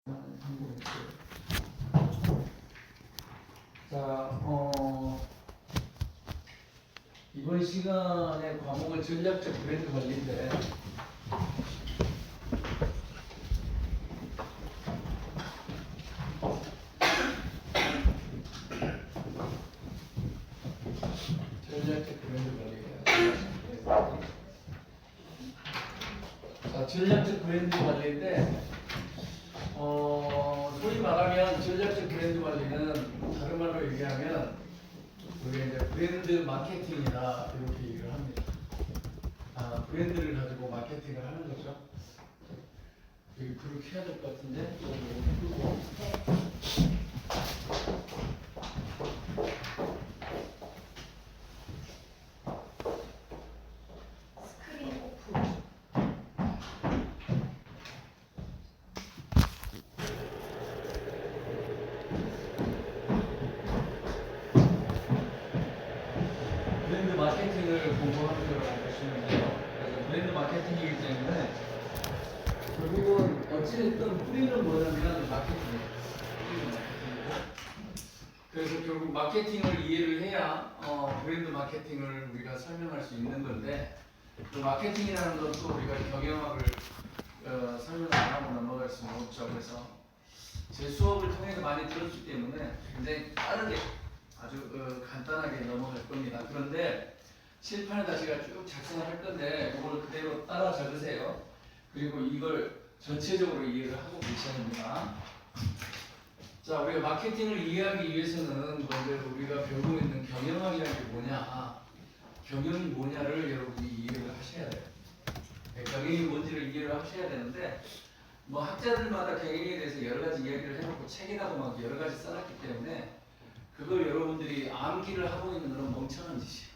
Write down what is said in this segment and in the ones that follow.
자, 이번 시간의 과목은 전략적 브랜드 관리인데, 전략적 브랜드 관리예요. 자, 전략적 브랜드 관리인데, 소위 말하면 전략적 브랜드 관리는 다른 말로 얘기하면 우리가 이제 브랜드 마케팅이다 이렇게 얘기를 합니다. 브랜드를 가지고 마케팅을 하는 거죠. 여기 불을 켜야 될 것 같은데 스크린 오프. 브랜드 마케팅을 공부하는 거라고 보시면 돼요. 그래서 브랜드 마케팅이기 때문에 결국은 어찌됐든 뿌리는 뭐냐면 마케팅이에요. 뿌리는 마케팅이고. 그래서 결국 마케팅을 이해를 해야 브랜드 마케팅을 우리가 설명할 수 있는 건데, 그 마케팅이라는 것도 우리가 경영학을 설명을 안 하고 넘어갈 수는 없죠. 그래서 제 수업을 통해서 많이 들었기 때문에 굉장히 빠르게 아주 간단하게 넘어갈 겁니다. 그런데 칠판에다 제가 쭉 작성을 할 건데 이걸 그대로 따라 적으세요. 그리고 이걸 전체적으로 이해를 하고 계셔야 합니다. 자, 우리가 마케팅을 이해하기 위해서는 먼저 우리가 배우고 있는 경영학이라는 게 뭐냐, 경영이 뭐냐를 여러분이 이해를 하셔야 돼요. 경영이 뭔지를 이해를 하셔야 되는데, 뭐 학자들마다 경영에 대해서 여러 가지 이야기를 해놓고 책이라고 막 여러 가지 써놨기 때문에 그걸 여러분들이 암기를 하고 있는 그런 멍청한 짓이에요.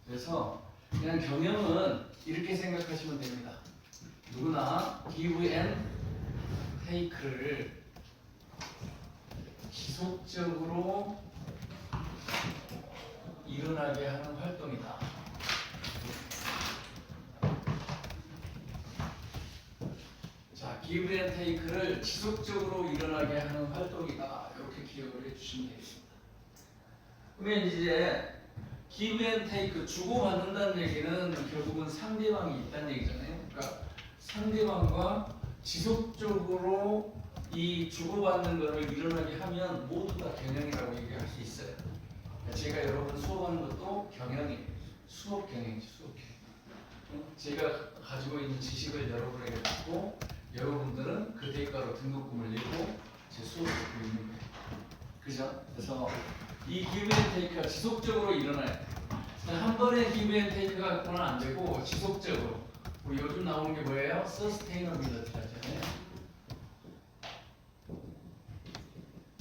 그래서 그냥 경영은 이렇게 생각하시면 됩니다. 누구나 give and take를 지속적으로 일어나게 하는 활동이다. 자, give and take를 지속적으로 일어나게 하는 활동이다. 이렇게 기억을 해주시면 되겠습니다. 그러면 이제 give and take, 주고받는다는 얘기는 결국은 상대방이 있다는 얘기잖아요. 그러니까 상대방과 지속적으로 이 주고받는 것을 일어나게 하면 모두 다 경영이라고 얘기할 수 있어요. 제가 여러분 수업하는 것도 경영이에요. 수업 경영이지, 수업 경영. 제가 가지고 있는 지식을 여러분에게 받고 여러분들은 그 대가로 등록금을 내고 제 수업을 듣고 있는 거예요. 그죠? 그래서 이 give and take가 지속적으로 일어나야 돼. 한 번에 give and take가 갖고는 안 되고 지속적으로. 우리 요즘 나오는 게 뭐예요? sustainability라잖아요.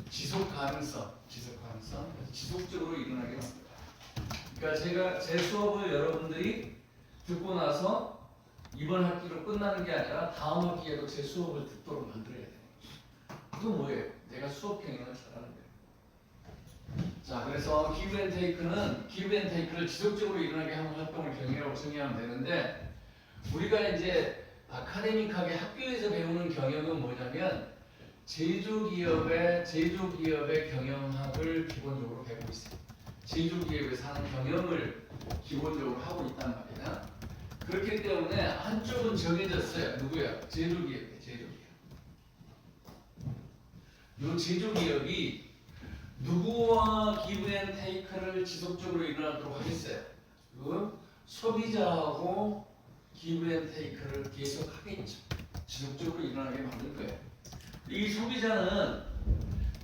지속 가능성. 지속적으로 일어나게 합니다. 그러니까 제가 제 수업을 여러분들이 듣고 나서 이번 학기로 끝나는 게 아니라 다음 학기에도 제 수업을 듣도록 만들어야 돼요. 그건 뭐예요? 내가 수업 경영을 잘하는 거예요. 자, 그래서 give and take를 지속적으로 일어나게 하는 활동을 경영이라고 정의하면 되는데, 우리가 이제 아카데믹하게 학교에서 배우는 경영은 뭐냐면 제조기업의 경영학을 기본적으로 배우고 있어요. 제조기업에서 하는 경영을 기본적으로 하고 있단 말이야. 그렇기 때문에 한쪽은 정해졌어요. 누구야? 제조기업이에요. 이 제조기업이 누구와 give and take를 지속적으로 일어나도록 하겠어요? 그 소비자하고 give and take를 계속 하겠죠. 지속적으로 일어나게 만들 거예요. 이 소비자는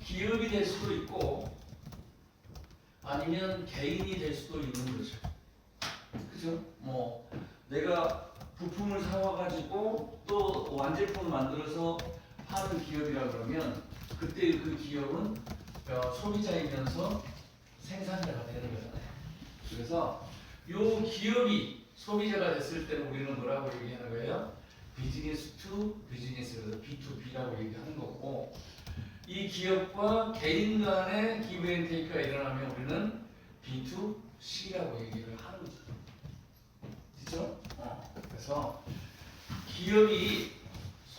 기업이 될 수도 있고 아니면 개인이 될 수도 있는 거죠. 그죠? 뭐 내가 부품을 사와가지고 또 완제품을 만들어서 파는 기업이라 그러면 그때 그 기업은 소비자이면서 생산자가 되는 거잖아요. 그래서 요 기업이 소비자가 됐을 때는 우리는 뭐라고 얘기하는 거예요? 비즈니스 투 비즈니스에서 B2B라고 얘기하는 거고, 이 기업과 개인 간의 give and take가 일어나면 우리는 B2C라고 얘기를 하는 거죠. 그렇죠? 그래서 기업이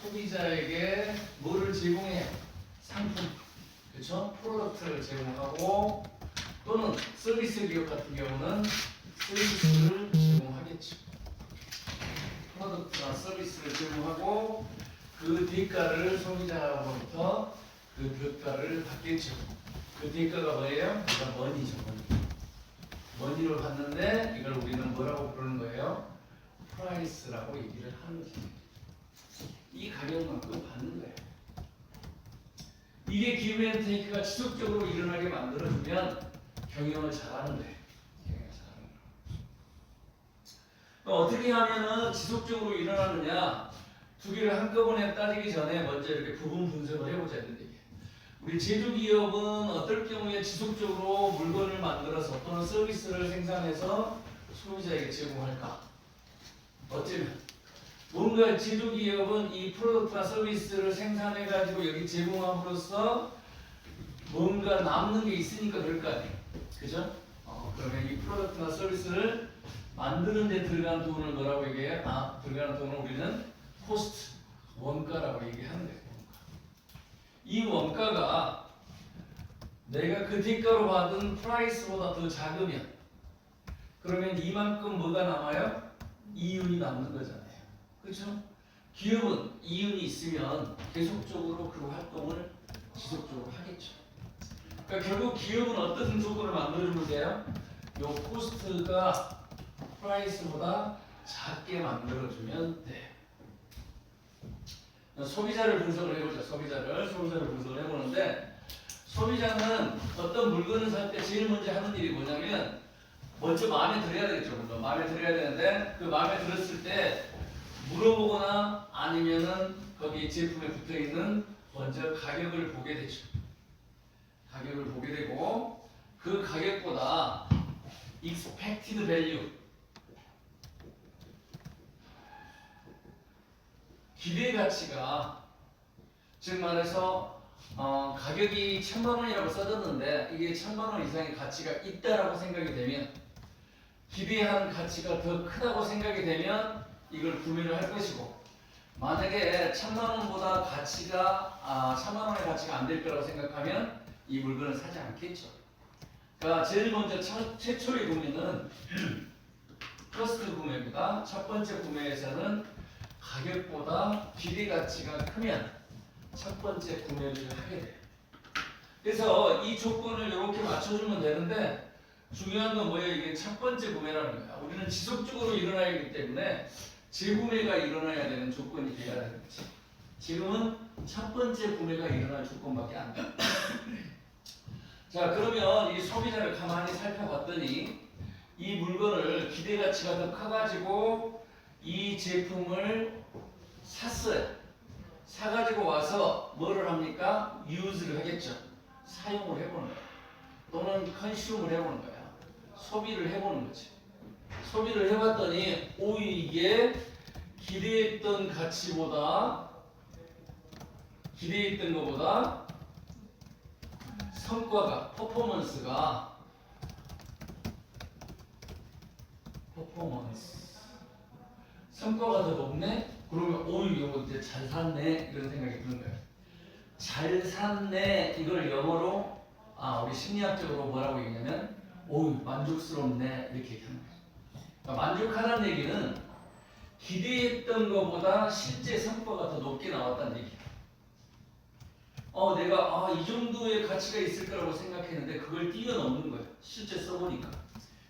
소비자에게 뭐를 제공해? 상품, 그렇죠? 프로덕트를 제공하고 또는 서비스 기업 같은 경우는 서비스를 제공하겠죠. 프로덕트나 서비스를 제공하고 그 대가를 소비자로부터 그 대가를 받겠죠. 그 대가가 뭐예요? 그러니까 머니죠. 머니를 받는데 이걸 우리는 뭐라고 부르는 거예요? 프라이스라고 얘기를 하는 거죠. 이 가격만큼 받는 거예요. 이게 기브 앤 테이크가 지속적으로 일어나게 만들어주면 경영을 잘하는 거예요. 경영을 잘하는 거예요. 어떻게 하면은 지속적으로 일어나느냐? 두 개를 한꺼번에 따지기 전에 먼저 이렇게 부분 분석을 해보자 이런 얘기예요. 우리 제조기업은 어떨 경우에 지속적으로 물건을 만들어서 또는 서비스를 생산해서 소비자에게 제공할까? 어쩌면 뭔가 제조기업은 이 프로덕트나 서비스를 생산해가지고 여기 제공함으로써 뭔가 남는 게 있으니까 그럴 거 아니에요. 그죠? 그러면 이 프로덕트나 서비스를 만드는 데 들어간 돈을 뭐라고 얘기해요? 들어가는 돈을 우리는 코스트, 원가라고 얘기하는 거예요. 이 원가가 내가 그 대가로 받은 프라이스보다 더 작으면 그러면 이만큼 뭐가 남아요? 이윤이 남는 거잖아요. 그렇죠? 기업은 이윤이 있으면 계속적으로 그 활동을 지속적으로 하겠죠. 그러니까 결국 기업은 어떤 조건을 만들어주면 돼요? 요 코스트가 프라이스보다 작게 만들어주면 돼. 소비자를 분석을 해보자. 소비자를 분석을 해보는데 소비자는 어떤 물건을 살 때 제일 먼저 하는 일이 뭐냐면 먼저 마음에 들어야 되겠죠. 물론 마음에 들어야 되는데 그 마음에 들었을 때 물어보거나 아니면은 거기 제품에 붙어 있는 먼저 가격을 보게 되죠. 가격을 보게 되고 그 가격보다 expected value 기대 가치가 즉 말해서 가격이 1,000만 원이라고 써졌는데 이게 1,000만 원 이상의 가치가 있다라고 생각이 되면 기대한 가치가 더 크다고 생각이 되면 이걸 구매를 할 것이고 만약에 1,000만 원보다 가치가 1,000만 원의 가치가 안 될 거라고 생각하면 이 물건을 사지 않겠죠. 그러니까 제일 먼저 최초의 구매는 퍼스트 구매보다 첫 번째 구매에서는 가격보다 기대 가치가 크면 첫 번째 구매를 하게 돼요. 그래서 이 조건을 이렇게 맞춰주면 되는데 중요한 건 뭐예요? 이게 첫 번째 구매라는 거야. 우리는 지속적으로 일어나야 하기 때문에 재구매가 일어나야 되는 조건이 돼야 되는 거지. 지금은 첫 번째 구매가 일어날 조건밖에 안 돼. 자, 그러면 이 소비자를 가만히 살펴봤더니 이 물건을 기대 가치가 더 커가지고 이 제품을 샀어요. 사가지고 와서 뭐를 합니까? 유즈를 하겠죠. 사용을 해보는 거야. 또는 컨슘을 해보는 거야. 소비를 해보는 거지. 소비를 해봤더니 이게 기대했던 가치보다 기대했던 것보다 성과가 퍼포먼스가 성과가 더 높네? 그러면 이거 이제 잘 샀네 이런 생각이 드는 거예요. 잘 샀네 이걸 영어로 우리 심리학적으로 뭐라고 얘기냐면 만족스럽네 이렇게 얘기하는 거예요. 그러니까 만족하다는 얘기는 기대했던 것보다 실제 성과가 더 높게 나왔다는 얘기예요. 내가 이 정도의 가치가 있을 거라고 생각했는데 그걸 뛰어넘는 거예요. 실제 써보니까.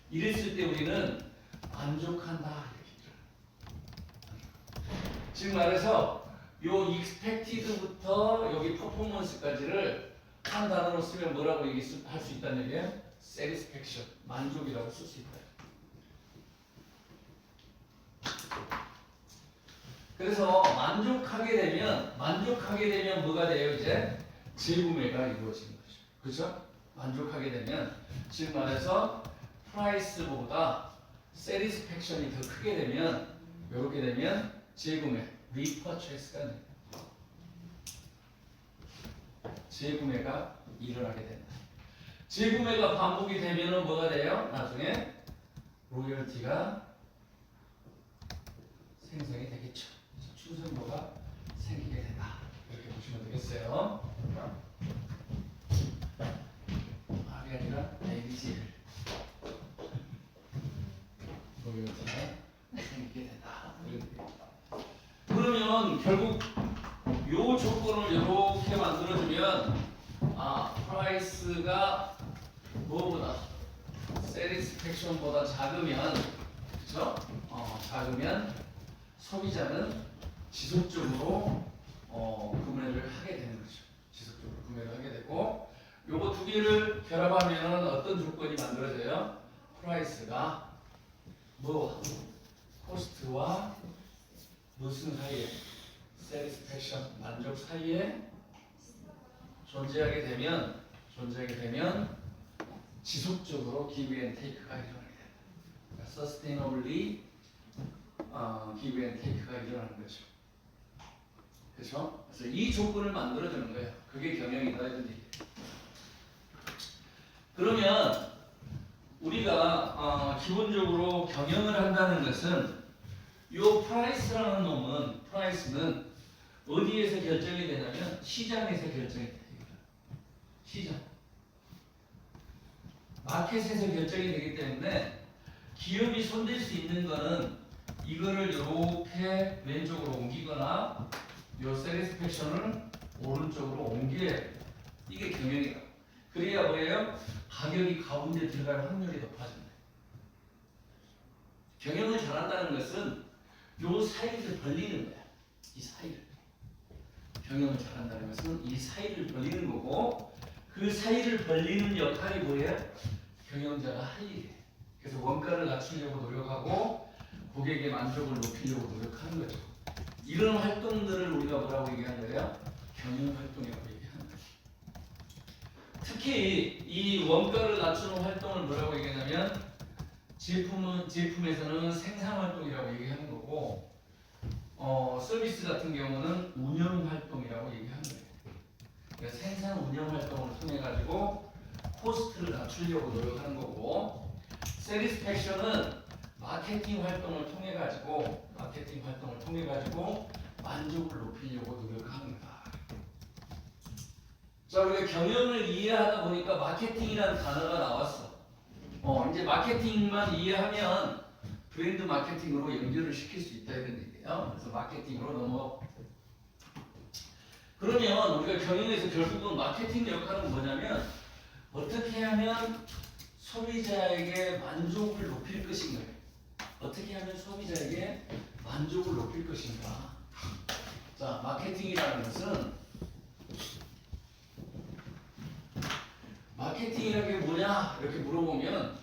이랬을 때 우리는 만족한다 이렇게. 즉 말해서 요 expected부터 여기 performance까지를 한 단어로 쓰면 뭐라고 할 수 있다는 얘기예요? satisfaction, 만족이라고 쓸 수 있다. 그래서 만족하게 되면 뭐가 돼요? 이제 재구매가 이루어지는 거죠. 그렇죠? 만족하게 되면 즉 말해서 프라이스보다 satisfaction이 더 크게 되면 이렇게 되면 재구매, repurchase가 됩니다. 재구매가 일어나게 된다. 재구매가 반복이 되면은 뭐가 돼요? 나중에 로열티가 생성이 되겠죠. 추승보가 생기죠. 보시면 되겠어요. R이 아니라 ABC를 이렇게 생기게 된다. 그러면 결국 요 조건을 이렇게 만들어주면 프라이스가 뭐보다 satisfaction보다 작으면 그렇죠? 작으면 소비자는 지속적으로 구매를 하게 되는 거죠. 지속적으로 구매를 하게 되고 요거 두 개를 결합하면 어떤 조건이 만들어져요? 프라이스가 뭐 코스트와 무슨 사이에 satisfaction 만족 사이에 존재하게 되면 지속적으로 give and take가 일어나게 된다. 그러니까 sustainably give and take가 일어나는 거죠. 그렇죠? 그래서 이 조건을 만들어주는 거예요. 그게 경영이다 이런 얘기예요. 그러면 우리가 기본적으로 경영을 한다는 것은 이 프라이스라는 놈은 프라이스는 어디에서 결정이 되냐면 시장에서 결정이 돼요. 시장. 마켓에서 결정이 되기 때문에 기업이 손댈 수 있는 거는 이거를 이렇게 왼쪽으로 옮기거나 요 세리스펙션을 오른쪽으로 옮겨야 돼요. 이게 경영이다. 그래야 뭐예요? 가격이 가운데 들어갈 확률이 높아진다. 경영을 잘한다는 것은 요 사이를 벌리는 거야. 이 사이를. 경영을 잘한다는 것은 이 사이를 벌리는 거고 그 사이를 벌리는 역할이 뭐예요? 경영자가 할 일이에요. 그래서 원가를 낮추려고 노력하고 고객의 만족을 높이려고 노력하는 거죠. 이런 활동들을 우리가 뭐라고 얘기하는 거예요? 경영 활동이라고 얘기하는 거죠. 특히 이 원가를 낮추는 활동을 뭐라고 얘기하냐면 제품에서는 생산 활동이라고 얘기하는 거고 서비스 같은 경우는 운영 활동이라고 얘기하는 거예요. 그래서 생산 운영 활동을 통해 가지고 코스트를 낮추려고 노력하는 거고 세리스팩션은 마케팅 활동을 통해 가지고 만족을 높이려고 노력하는 거다. 자, 우리가 경영을 이해하다 보니까 마케팅이라는 단어가 나왔어. 이제 마케팅만 이해하면 브랜드 마케팅으로 연결을 시킬 수 있다 이런 얘기예요. 그래서 마케팅으로 넘어. 그러면 우리가 경영에서 결국은 마케팅 역할은 뭐냐면 어떻게 하면 소비자에게 만족을 높일 것인가? 어떻게 하면 소비자에게 만족을 높일 것인가? 자, 마케팅이라는 것은 마케팅이라는 게 뭐냐? 이렇게 물어보면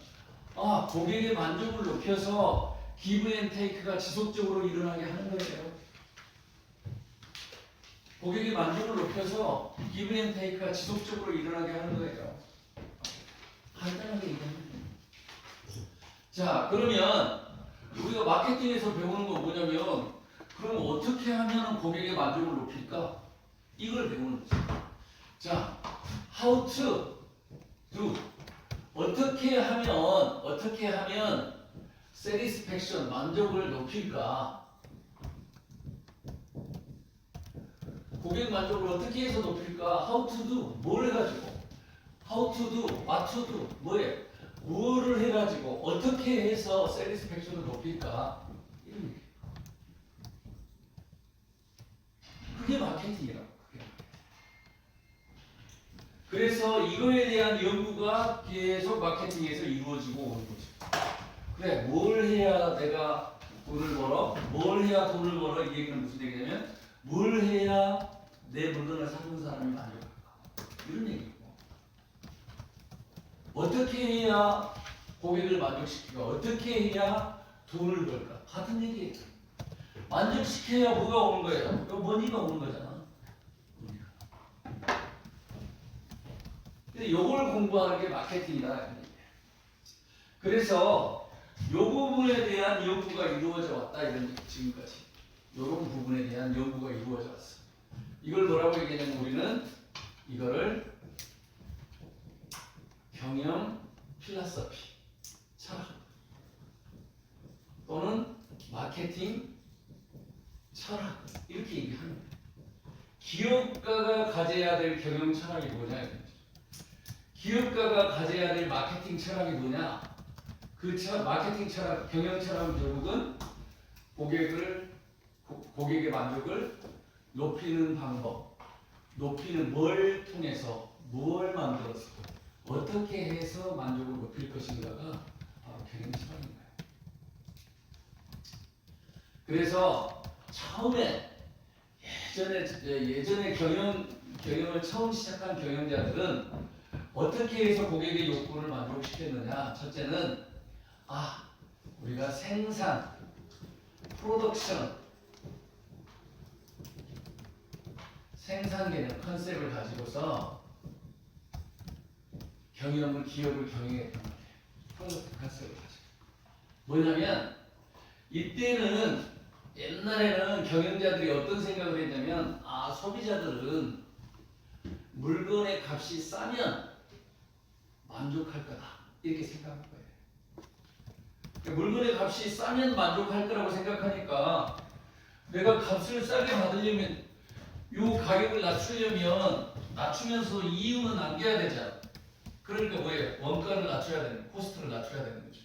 고객의 만족을 높여서 기브 앤 테이크가 지속적으로 일어나게 하는 거예요. 고객의 만족을 높여서 기브 앤 테이크가 지속적으로 일어나게 하는 거예요. 간단하게 얘기하면 돼요. 자, 그러면 우리가 마케팅에서 배우는 거 뭐냐면 그럼 어떻게 하면 고객의 만족을 높일까? 이걸 배우는 거죠. 자, how to do. 어떻게 하면 satisfaction, 만족을 높일까? 고객 만족을 어떻게 해서 높일까? How to do, 뭘 해가지고? How to do, what to do, 뭐예요? 뭐를 해가지고 어떻게 해서 satisfaction을 높일까? 이런 얘기예요. 그게 마케팅이라고. 그래서 이거에 대한 연구가 계속 마케팅에서 이루어지고 오는 거죠. 그래, 뭘 해야 내가 돈을 벌어? 뭘 해야 돈을 벌어? 이 얘기는 무슨 얘기냐면 뭘 해야 내 물건을 사는 사람이 만족할까? 이런 얘기고. 어떻게 해야 고객을 만족시킬까? 어떻게 해야 돈을 벌까? 같은 얘기예요. 만족시켜야 뭐가 오는 거예요? 머니가 오는 거잖아. 근데 요걸 공부하는 게 마케팅이다. 그래서 요 부분에 대한 연구가 이루어져 왔다. 이런 지금까지. 요런 부분에 대한 연구가 이루어져 왔어. 이걸 뭐라고 얘기하냐면 우리는 이거를 경영 필라서피, 철학 또는 마케팅 철학 이렇게 얘기하는 거예요. 기업가가 가져야 될 경영 철학이 뭐냐 이거죠. 기업가가 가져야 될 마케팅 철학이 뭐냐? 마케팅 철학, 경영 철학은 결국은 고객의 만족을 높이는 방법, 높이는 뭘 통해서, 뭘 만들어서, 어떻게 해서 만족을 높일 것인가가 바로 경영 철학인 거예요. 그래서 처음에 예전에 경영을 처음 시작한 경영자들은 어떻게 해서 고객의 욕구를 만족시켰느냐? 첫째는 우리가 생산, 프로덕션, 생산 개념 컨셉을 가지고서 기업을 경영했던 거예요. 프로덕트 컨셉을 가지고. 뭐냐면 이때는 옛날에는 경영자들이 어떤 생각을 했냐면 소비자들은 물건의 값이 싸면 만족할 거다 이렇게 생각할 거예요. 물건의 값이 싸면 만족할 거라고 생각하니까 내가 값을 싸게 받으려면 요 가격을 낮추면서 이윤은 남겨야 되잖아. 그러니까 뭐예요? 원가를 낮춰야 되는 거예요. 코스트를 낮춰야 되는 거죠.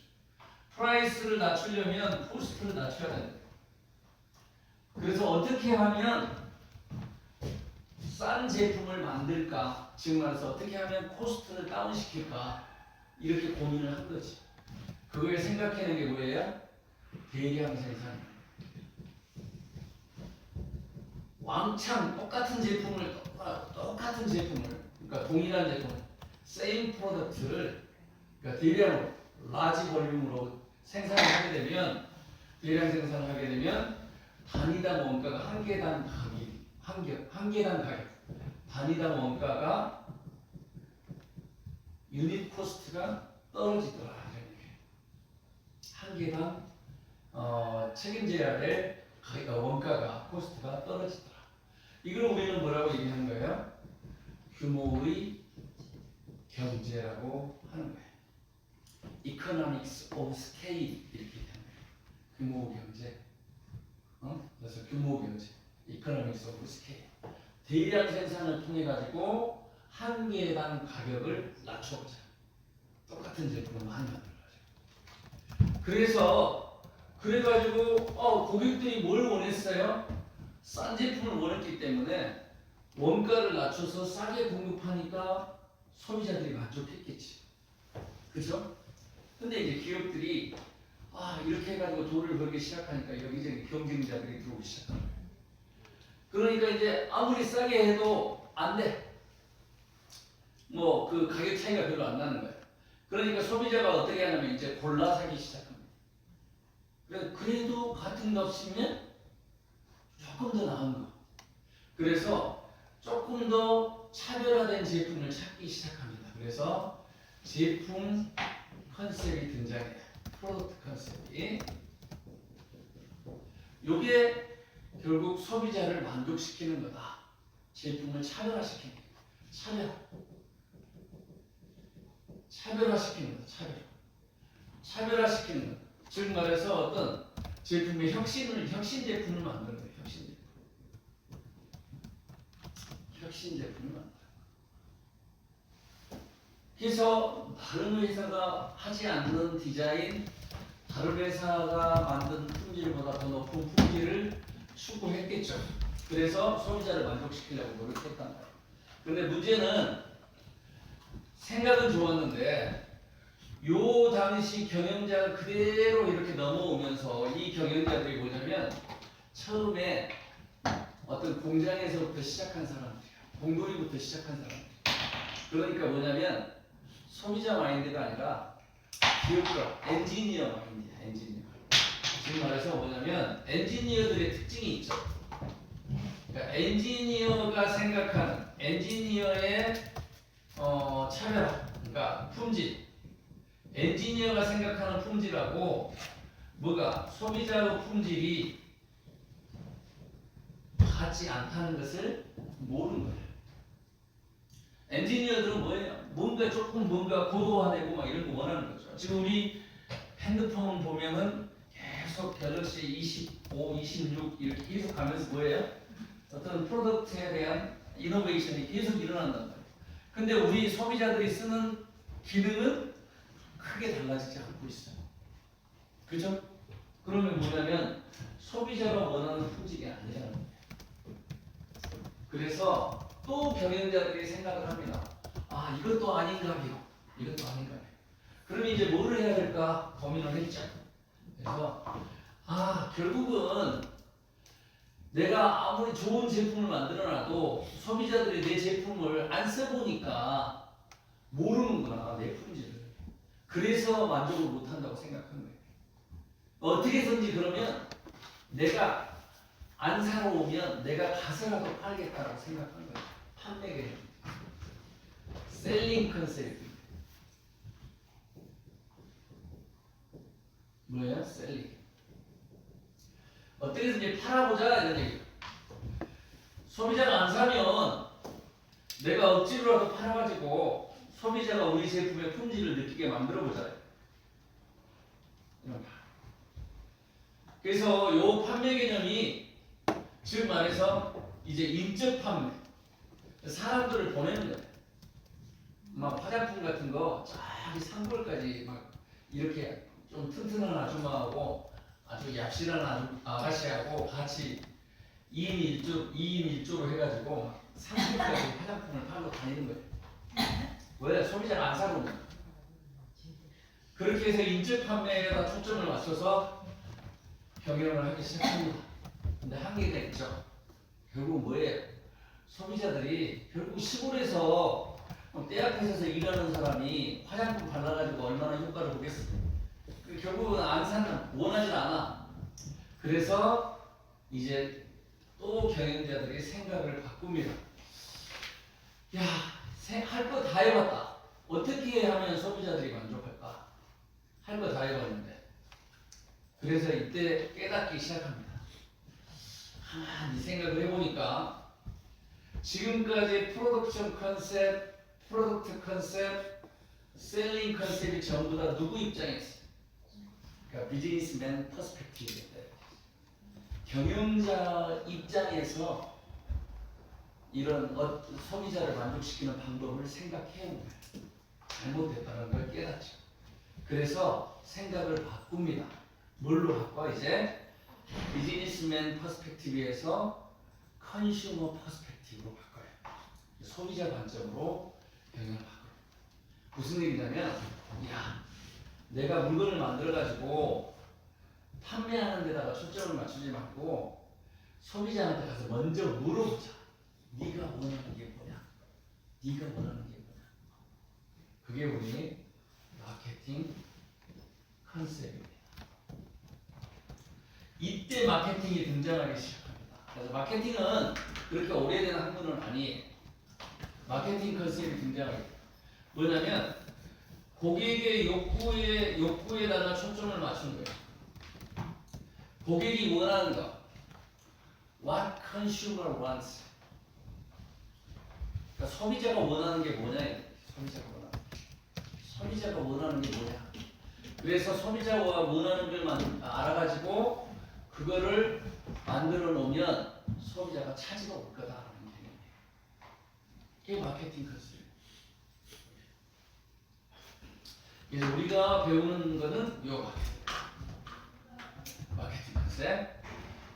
프라이스를 낮추려면 코스트를 낮춰야 되는 거예요. 그래서 어떻게 하면 싼 제품을 만들까? 즉 말해서 어떻게 하면 코스트를 다운시킬까? 이렇게 고민을 한 거지. 그걸 생각하는 게 뭐예요? 대량 생산. 왕창 똑같은 제품을 그러니까 동일한 제품을 same product를 그러니까 대량으로 large volume으로 생산을 하게 되면 대량 생산을 하게 되면 단위당 원가가 한 개당 가격 단위당 원가가 유닛 코스트가 떨어지더라. 한 개당 책임져야 될 원가가 코스트가 떨어지더라. 이걸 우리는 뭐라고 얘기하는 거예요? 규모의 경제라고 하는 거예요. Economics of Scale 이렇게 얘기하는 거예요. 규모 경제. 그래서 규모 경제. Economics of Scale. 대량 생산을 통해 가지고 한 개당 가격을 낮춰보자. 똑같은 제품을 많이 만들어가지고. 그래가지고 고객들이 뭘 원했어요? 싼 제품을 원했기 때문에 원가를 낮춰서 싸게 공급하니까 소비자들이 만족했겠지. 그죠? 근데 이제 기업들이 이렇게 해가지고 돈을 벌기 시작하니까 여기저기 경쟁자들이 들어오기 시작한 거예요. 그러니까 이제 아무리 싸게 해도 안 돼. 그 가격 차이가 별로 안 나는 거예요. 그러니까 소비자가 어떻게 하냐면 이제 골라 사기 시작합니다. 그래도 같은 값이면 조금 더 나은 거. 그래서 조금 더 차별화된 제품을 찾기 시작합니다. 그래서 제품 컨셉이 등장해요. 프로덕트 컨셉이. 요게 결국 소비자를 만족시키는 거다. 제품을 차별화시키는 거다. 차별화시키는 거다. 차별화시키는 거다. 즉 말해서 어떤 제품의 혁신 제품을 만드는 거예요. 혁신 제품을 만드는 거예요. 그래서 다른 회사가 하지 않는 디자인, 다른 회사가 만든 품질보다 더 높은 품질을 추구했겠죠. 그래서 소비자를 만족시키려고 노력했단 말이에요. 근데 문제는 생각은 좋았는데 요 당시 경영자가 그대로 이렇게 넘어오면서 이 경영자들이 뭐냐면 처음에 어떤 공장에서부터 시작한 사람들이야. 공돌이부터 시작한 사람들. 그러니까 뭐냐면 소비자 마인드가 아니라 기업가 엔지니어 마인드야. 엔지니어. 지금 말해서 뭐냐면 엔지니어들의 특징이 있죠. 그러니까 엔지니어가 생각하는 엔지니어의 차별화, 그러니까 품질. 엔지니어가 생각하는 품질하고 소비자의 품질이 같지 않다는 것을 모르는 거예요. 엔지니어들은 뭐예요? 뭔가 고도화되고 이런 거 원하는 거죠. 지금 우리 핸드폰 보면은 계속 갤럭시 25, 26 이렇게 계속 가면서 뭐예요? 어떤 프로덕트에 대한 이노베이션이 계속 일어난단 말이에요. 근데 우리 소비자들이 쓰는 기능은 크게 달라지지 않고 있어요. 그죠? 그러면 뭐냐면 소비자가 원하는 품질이 아니라는 거예요. 그래서 또 경영자들이 생각을 합니다. 아, 이것도 아닌가요? 이것도 아닌가요? 그럼 이제 뭐를 해야 될까 고민을 했죠. 그래서 결국은 내가 아무리 좋은 제품을 만들어놔도 소비자들이 내 제품을 안 써보니까 모르는구나, 내 품질을. 그래서 만족을 못한다고 생각한 거예요. 어떻게 해서든지 그러면 내가 안 사러 오면 내가 가서라도 팔겠다라고 생각한 거예요. 판매 개념. 셀링 컨셉. 뭐야? 셀링. 어떻게 해서든지 팔아보자 이런 얘기. 소비자가 안 사면 내가 억지로라도 팔아가지고 소비자가 우리 제품의 품질을 느끼게 만들어보자. 이런 거. 그래서 요 판매 개념이 즉 말해서 이제 인적 판매. 사람들을 보내는 거예요. 막 화장품 같은 거 저기 산골까지 막 이렇게 좀 튼튼한 아줌마하고 아주 얍실한 아가씨하고 같이 2인 1조로 해가지고 산골까지 화장품을 팔러 다니는 거예요. 왜? 소비자가 안 사고 있는 거예요. 그렇게 해서 인적 판매에다 초점을 맞춰서 경영을 하기 시작합니다. 근데 한계가 있죠. 결국 뭐예요? 소비자들이 결국 시골에서 때 앞에 서서 일하는 사람이 화장품 발라가지고 얼마나 효과를 보겠어? 결국은 안 사는, 원하지 않아. 그래서 이제 또 경영자들이 생각을 바꿉니다. 야, 할 거 다 해봤다. 어떻게 하면 소비자들이 만족할까? 할 거 다 해봤는데. 그래서 이때 깨닫기 시작합니다. 가만히 생각을 해보니까 지금까지 프로덕션 컨셉, 프로덕트 컨셉, 셀링 컨셉이 전부 다 누구 입장이었어요? 그러니까 비즈니스맨 퍼스펙티브인데 경영자 입장에서 이런 소비자를 만족시키는 방법을 생각해온 거예요. 잘못됐다는 걸 깨닫죠. 그래서 생각을 바꿉니다. 뭘로 바꿔? 이제 비즈니스맨 퍼스펙티브에서 컨슈머 퍼스펙티브로 바꿔요. 소비자 관점으로 경영을 바꿔요. 무슨 얘기냐면, 야, 내가 물건을 만들어가지고 판매하는 데다가 초점을 맞추지 말고 소비자한테 가서 먼저 물어보자. 네가 원하는 게 뭐냐? 네가 원하는 게 뭐냐? 그게 우리 마케팅 컨셉입니다. 이때 마케팅이 등장하기 시작합니다. 그래서 마케팅은 그렇게 오래된 학문은 아니에요. 마케팅 컨셉이 등장합니다. 뭐냐면 고객의 욕구에다가 초점을 맞춘 거예요. 고객이 원하는 거. What consumer wants. 그러니까 소비자가 원하는 게 뭐냐? 소비자가 원하는 게 뭐냐? 그래서 소비자가 원하는 걸 알아가지고 그거를 만들어 놓으면 소비자가 찾으러 올 거다라는 개념이에요. 이게 마케팅 컨셉이에요. 그래서 우리가 배우는 거는 요 마케팅 컨셉.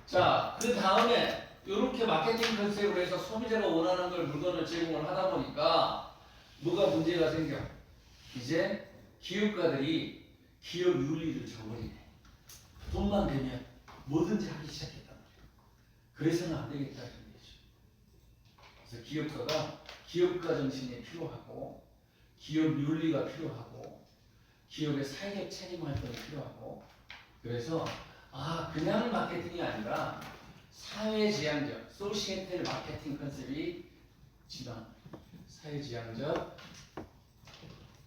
자, 그 다음에 이렇게 마케팅 컨셉으로 해서 소비자가 원하는 걸 물건을 제공을 하다 보니까 뭐가 문제가 생겨? 이제 기업가들이 기업 윤리를 저버리네. 돈만 되면 뭐든지 하기 시작했단 말이에요. 그래서는 안 되겠다는 얘기죠. 그래서 기업가가 기업가 정신이 필요하고 기업 윤리가 필요하고 기업의 사회적 책임 활동이 필요하고 그래서 그냥 마케팅이 아니라 사회지향적 소시에텔 마케팅 컨셉이 지방 사회지향적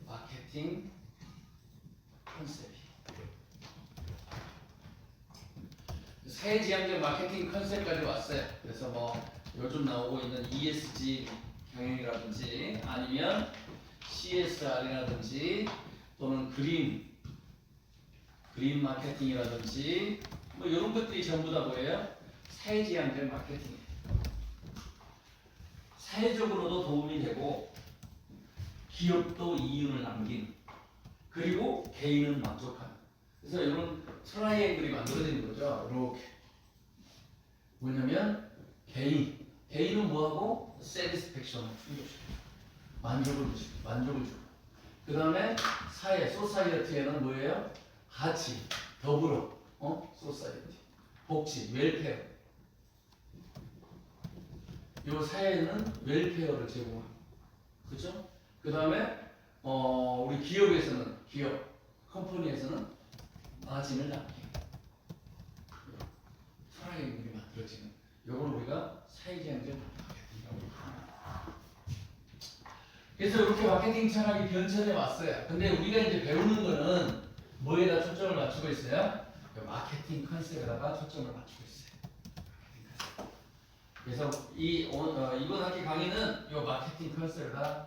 마케팅 컨셉이 사회지향적 마케팅 컨셉까지 왔어요. 그래서 뭐 요즘 나오고 있는 ESG 경영이라든지 아니면 CSR이라든지 또는 그린 마케팅이라든지 뭐 이런 것들이 전부 다 뭐예요? 사회지향적 마케팅이에요. 사회적으로도 도움이 되고 기업도 이윤을 남긴 그리고 개인은 만족하는 그래서 이런 트라이앵글이 만들어지는 거죠. 이렇게 뭐냐면 개인은 뭐하고 satisfaction을 충족시켜 만족을 주고 그 다음에 사회 소사이어티에는 뭐예요? 같이 더불어 소사이어티 복지 웰페어 이 사회는 웰페어를 제공하고 그죠? 그 다음에 우리 기업에서는 컴퍼니에서는 마진을 남기고 트라이앵글이 만들어지는 이걸 우리가 사회경제 마케팅이라고 합니다. 그래서 이렇게 마케팅 철학이 변천해 왔어요. 근데 우리가 이제 배우는 거는 뭐에다 초점을 맞추고 있어요? 마케팅 컨셉에다가 초점을 맞추고 있어요. 그래서 이번 학기 강의는 이 마케팅 컨셉에다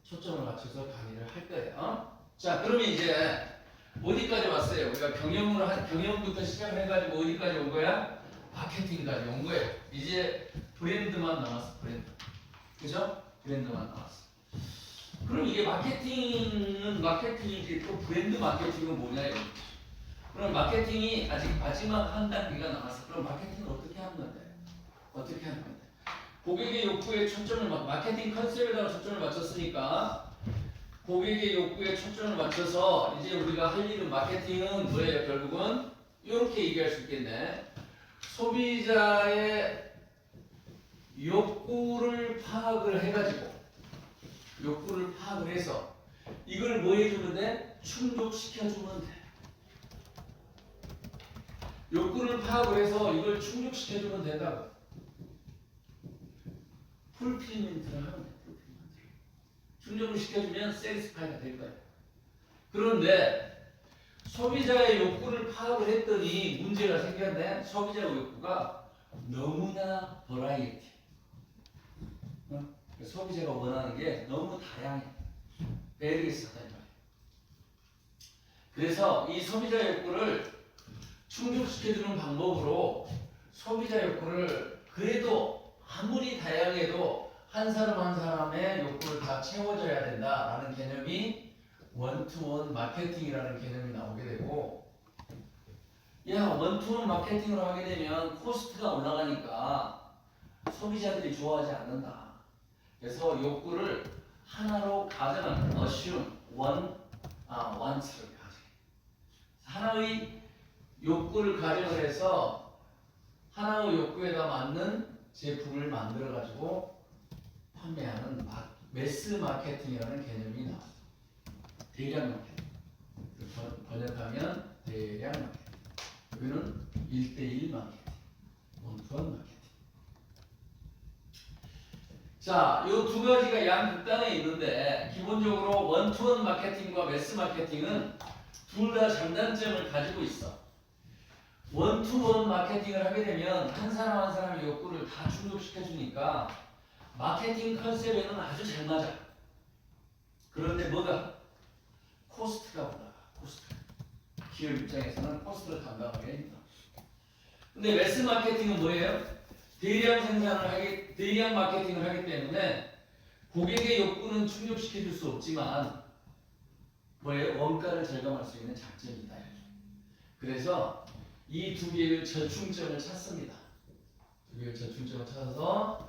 초점을 맞춰서 강의를 할 거예요. 자, 그러면 이제 어디까지 왔어요? 우리가 경영부터 시작을 해가지고 어디까지 온 거야? 마케팅까지 온 거예요. 이제 브랜드만 남았어, 브랜드. 그죠? 브랜드만 남았어. 그럼 이게 마케팅이지 또 브랜드 마케팅은 뭐냐 이거. 그럼 마케팅이 아직 마지막 한 단계가 남았어. 그럼 마케팅은 어떻게 하는 건데? 어떻게 하는 건데? 고객의 욕구에 초점을 마케팅 컨셉에다가 초점을 맞췄으니까 고객의 욕구에 초점을 맞춰서 이제 우리가 할 일은 마케팅은 뭐예요? 결국은 이렇게 얘기할 수 있겠네. 소비자의 욕구를 파악을 해서 이걸 뭐 해주면 돼? 충족시켜주면 돼. 욕구를 파악을 해서 이걸 충족시켜주면 된다고. 풀필멘트를 하면 돼. 충족을 시켜주면 세리스파이가 될 거야. 그런데 소비자의 욕구를 파악을 했더니 문제가 생겼네. 소비자 욕구가 너무나 버라이어티. 소비자가 원하는 게 너무 다양해. 베리어스하다 이 말이야. 그래서 이 소비자 욕구를 충족시켜주는 방법으로 소비자 욕구를 그래도 아무리 다양해도 한 사람 한 사람의 욕구를 다 채워줘야 된다라는 개념이 원투원 마케팅이라는 개념이 나오게 되고 원투원 마케팅으로 하게 되면 코스트가 올라가니까 소비자들이 좋아하지 않는다. 그래서 욕구를 하나로 가정하는 assume want를 하나의 욕구를 가정을 해서 하나의 욕구에다 맞는 제품을 만들어 가지고 판매하는 매스 마케팅이라는 개념이 나왔어요. 대량 마케팅. 번역하면 대량 마케팅. 여기는 1대1 마케팅. 원투원 마케팅. 자, 이 두 가지가 양극단에 있는데 기본적으로 원투원 마케팅과 매스 마케팅은 둘 다 장단점을 가지고 있어. 원투원 마케팅을 하게 되면 한 사람 한 사람의 욕구를 다 충족시켜 주니까 마케팅 컨셉에는 아주 잘 맞아. 그런데 뭐가? 코스트가 올라가. 코스트. 기업 입장에서는 코스트를 감당하게 됩니다. 근데 매스 마케팅은 뭐예요? 대량 마케팅을 하기 때문에 고객의 욕구는 충족시켜 줄 수 없지만 뭐예요? 원가를 절감할 수 있는 장점이다. 그래서 이 두 개의 저충점을 찾습니다. 두 개의 저충점을 찾아서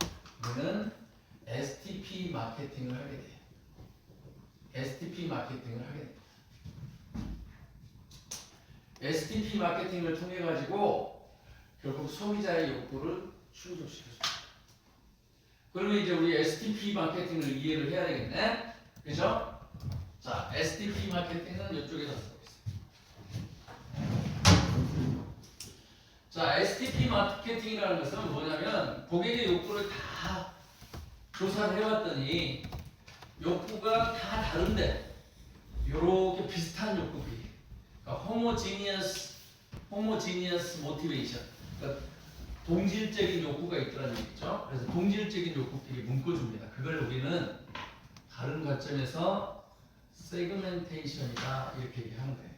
우리는 STP 마케팅을 하게 돼요. STP 마케팅을 하게 됩니다. STP 마케팅을 통해 가지고 결국 소비자의 욕구를 충족시켜줍니다. 그러면 이제 우리 STP 마케팅을 이해를 해야 되겠네. 그죠? 자, STP 마케팅은 이쪽에다 쓰고 있어요. 자, STP 마케팅이라는 것은 뭐냐면 고객의 욕구를 다 조사를 해봤더니 욕구가 다 다른데 요렇게 비슷한 욕구들이 그러니까 homogeneous motivation 그러니까 동질적인 욕구가 있다는 얘기죠. 그래서 동질적인 욕구끼리 묶어줍니다. 그걸 우리는 다른 관점에서 세그멘테이션이다 이렇게 얘기하는 거예요.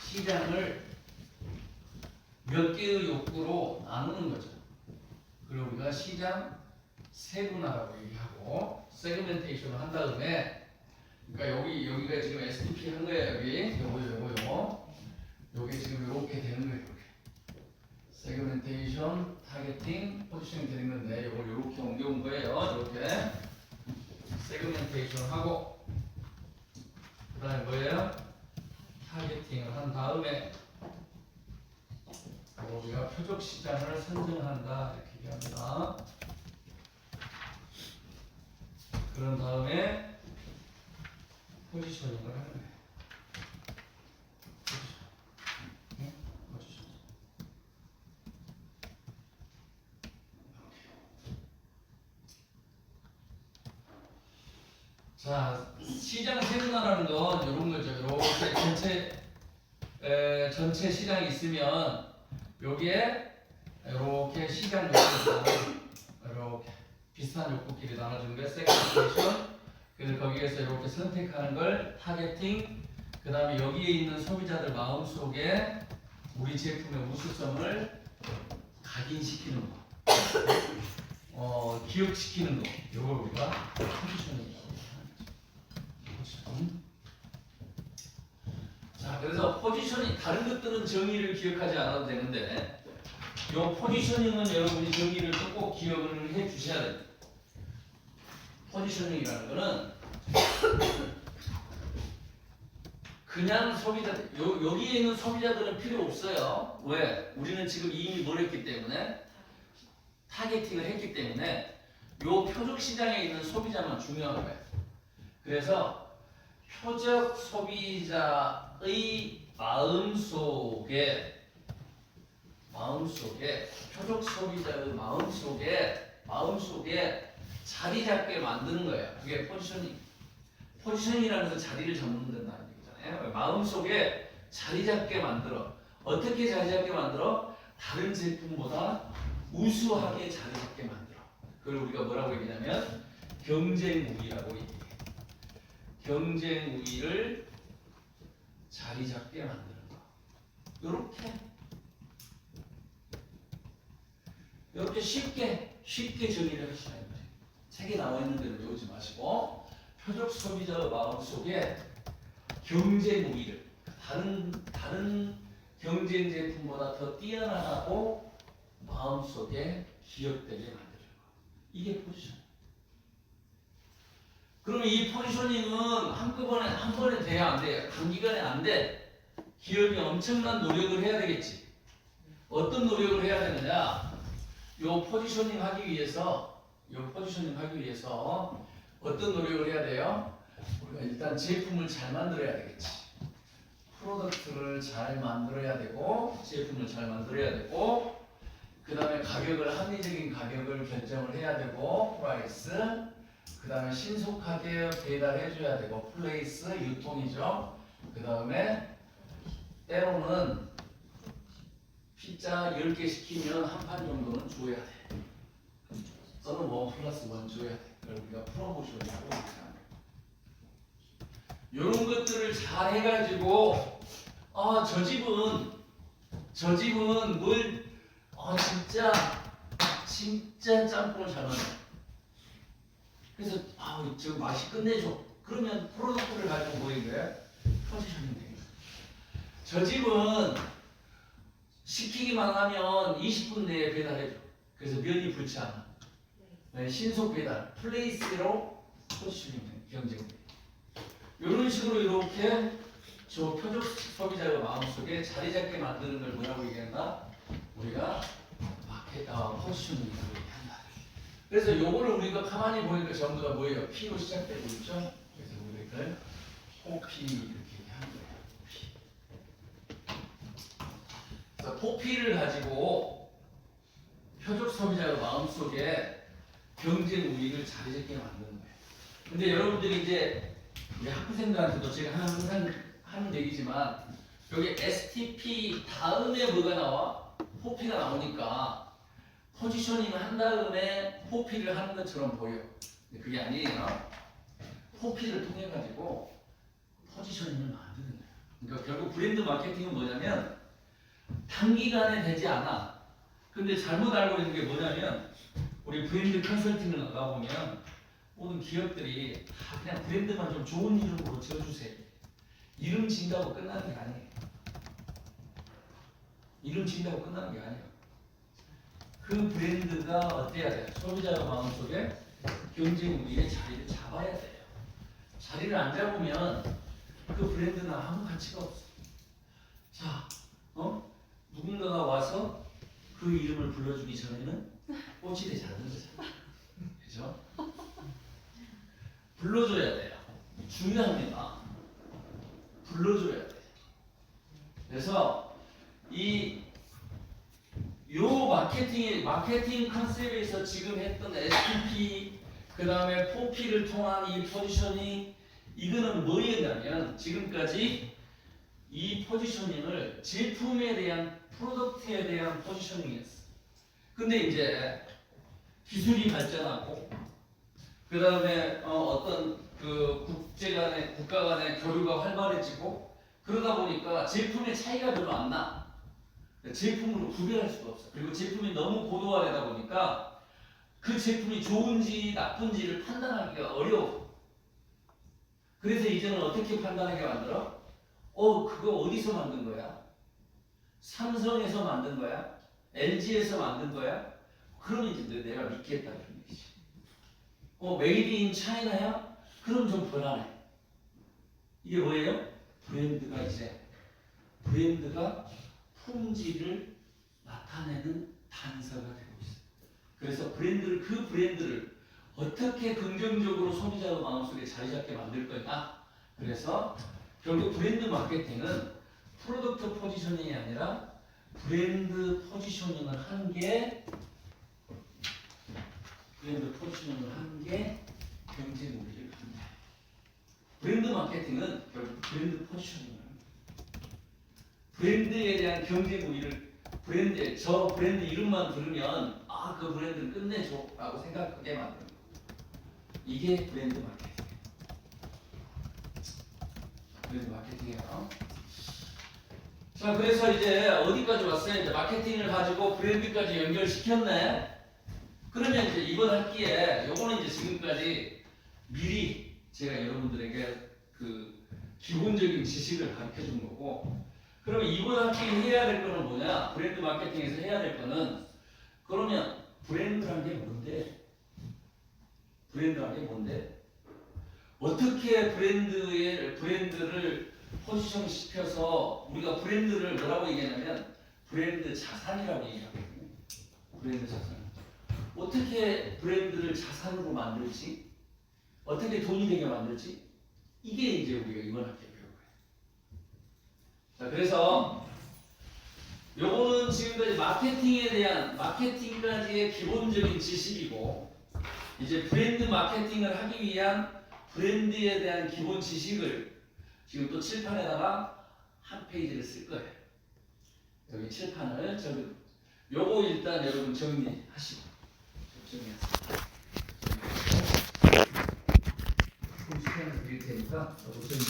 시장을 몇 개의 욕구로 나누는 거죠. 그리고 우리가 시장 세분화라고 얘기하고 세그멘테이션을 한 다음에 그러니까 여기가 지금 STP 한 거예요. 여기 요거 요게 지금 이렇게 되는 거예요. 이렇게 세그멘테이션, 타겟팅, 포지셔닝 되는 건데 요걸 이렇게 옮겨온 거예요. 이렇게 세그멘테이션 하고 그 다음에 뭐예요? 타겟팅을 한 다음에 우리가 표적 시장을 선정한다 이렇게 얘기합니다. 그런 다음에 포지셔닝을 하는 거예요. 포지션. 자, 시장 세분화라는 건 이런 거죠. 이렇게 전체 시장이 있으면 여기에 이렇게 시장 욕구들이 이렇게 비슷한 욕구끼리 나눠주는 게 세그멘테이션. 그래서 거기에서 이렇게 선택하는 걸 타겟팅. 그 다음에 여기에 있는 소비자들 마음속에 우리 제품의 우수성을 각인시키는 거, 기억시키는 거. 이걸 우리가 포지셔닝이라고 하는 거죠. 자, 그래서 포지셔닝, 다른 것들은 정의를 기억하지 않아도 되는데 이 포지셔닝은 여러분이 정의를 꼭 기억을 해 주셔야 됩니다. 포지셔닝이라는 거는 그냥 소비자들, 여기에 있는 소비자들은 필요 없어요. 왜? 우리는 지금 이미 뭘 했기 때문에 타겟팅을 했기 때문에 요 표적 시장에 있는 소비자만 중요한 거예요. 그래서 표적 소비자의 마음속에 표적 소비자의 마음속에 자리 잡게 만드는 거예요. 그게 포지셔닝. 포지셔닝이라는 것은 자리를 잡는 된다는 얘기잖아요. 마음속에 자리 잡게 만들어. 어떻게 자리 잡게 만들어? 다른 제품보다 우수하게 자리 잡게 만들어. 그걸 우리가 뭐라고 얘기하냐면 경쟁 우위라고 얘기해요. 경쟁 우위를 자리 잡게 만드는 거. 이렇게 쉽게 정의를 하시는 거예요. 책에 나와 있는 대로 외우지 마시고 표적 소비자의 마음속에 경쟁 우위를 다른 경쟁 제품보다 더 뛰어나고 마음속에 기억되게 만드는 거. 이게 포지셔닝. 그러면 이 포지셔닝은 한 번에 돼야 안 돼요. 단기간에 안 돼. 기업이 엄청난 노력을 해야 되겠지. 어떤 노력을 해야 되느냐? 요 포지셔닝 하기 위해서 어떤 노력을 해야 돼요? 우리가 일단 제품을 잘 만들어야 되겠지. 프로덕트를 잘 만들어야 되고, 제품을 잘 만들어야 되고, 그 다음에 가격을 합리적인 가격을 결정을 해야 되고, 프라이스, 그 다음에 신속하게 배달해줘야 되고, 플레이스, 유통이죠. 그 다음에 때로는 피자 10개 시키면 한 판 정도는 줘야 돼. 또는 1+1 줘야 돼. 그걸 우리가 프로모션이라고 얘기합니다. 이런 것들을 잘 해가지고 저 집은 뭘 진짜 짬뽕을 잘 만들어. 그래서 저 맛이 끝내줘. 그러면 프로덕트를 가지고 뭐인 거야? 포지셔닝 되는 거야. 저 집은 시키기만 하면 20분 내에 배달해줘. 그래서 면이 불지 않아. 신속 배달, 플레이스로 포지셔닝 경쟁. 이런 식으로 이렇게 저 표적 소비자의 마음속에 자리 잡게 만드는 걸 뭐라고 얘기한다? 우리가 포지셔닝이라고 얘기한다. 그래서 요거를 우리가 가만히 보니까 전부 다 뭐예요? P로 시작되고 있죠? 그래서 우리가 OP 이렇게 얘기하는 거예요. 포피를 가지고 표적 소비자의 마음속에 경쟁 우위를 자리 잡게 만드는 거예요. 근데 여러분들이 이제 우리 학부생들한테도 제가 항상 하는 얘기지만 여기 STP 다음에 뭐가 나와? 포피가 나오니까 포지셔닝을 한 다음에 포피를 하는 것처럼 보여. 근데 그게 아니에요. 포피를 통해 가지고 포지셔닝을 만드는 거예요. 그러니까 결국 브랜드 마케팅은 단기간에 되지 않아. 근데 잘못 알고 있는 게 뭐냐면 우리 브랜드 컨설팅을 나가보면 모든 기업들이 다 그냥 브랜드만 좀 좋은 이름으로 지어주세요. 이름 진다고 끝나는 게 아니에요. 이름 진다고 끝나는 게 아니에요. 그 브랜드가 어때야 돼요? 소비자 마음속에 경쟁 우위에 자리를 잡아야 돼요. 자리를 안 잡으면 그 브랜드는 아무 가치가 없어요. 자, 누군가가 와서 그 이름을 불러주기 전에는 꽃이 되지 않는 거잖아요. 그죠? 불러줘야 돼요. 중요합니다. 불러줘야 돼요. 그래서 요 마케팅 컨셉에서 지금 했던 SPP, 그 다음에 4P를 통한 이 포지셔닝, 이거는 뭐였냐면 지금까지 이 포지셔닝을 제품에 대한, 프로덕트에 대한 포지셔닝이었어. 근데 이제 기술이 발전하고, 그 다음에 어떤 그 국가 간의 교류가 활발해지고, 그러다 보니까 제품의 차이가 별로 안 나. 제품으로 구별할 수가 없어. 그리고 제품이 너무 고도화되다 보니까 그 제품이 좋은지 나쁜지를 판단하기가 어려워. 그래서 이제는 어떻게 판단하게 만들어? 그거 어디서 만든 거야? 삼성에서 만든 거야? LG에서 만든 거야? 그럼 이제 내가 믿겠다 그런 얘기지. 메이드 인 차이나야? 그럼 좀 불안해. 이게 뭐예요? 브랜드가 품질을 나타내는 단서가 되고 있어요. 그래서 그 브랜드를 어떻게 긍정적으로 소비자의 마음속에 자리 잡게 만들 거냐. 그래서 결국 브랜드 마케팅은 프로덕트 포지셔닝이 아니라 브랜드 포지셔닝을 한 게 경쟁 우위를 한다. 브랜드 마케팅은 결국 브랜드 포지셔닝을 합니다. 브랜드에 대한 경쟁 우위를, 저 브랜드 이름만 들으면 그 브랜드는 끝내줘 라고 생각하게 만드는 거예요. 이게 브랜드 마케팅이에요. 자, 그래서 이제 어디까지 왔어요? 이제 마케팅을 가지고 브랜드까지 연결시켰네. 그러면 이제 이번 학기에 요거는 이제 지금까지 미리 제가 여러분들에게 그 기본적인 지식을 가르쳐 준 거고, 그러면 이번 학기 해야 될 거는 뭐냐? 브랜드 마케팅에서 해야 될 거는, 그러면 브랜드란 게 뭔데? 어떻게 브랜드를 포지션 시켜서 우리가 브랜드를 뭐라고 얘기하냐면 브랜드 자산이라고 얘기하거든요. 브랜드 자산. 어떻게 브랜드를 자산으로 만들지? 어떻게 돈이 되게 만들지? 이게 이제 우리가 이번 학기에 배울 거예요. 자, 그래서 요거는 지금까지 마케팅까지의 기본적인 지식이고, 이제 브랜드 마케팅을 하기 위한 브랜드에 대한 기본 지식을 지금 또 칠판에다가 한 페이지를 쓸 거예요. 여기 칠판을 요거 일단 여러분 정리하시고, 정리하세요. 시간을 드릴 테니까 요거 정리.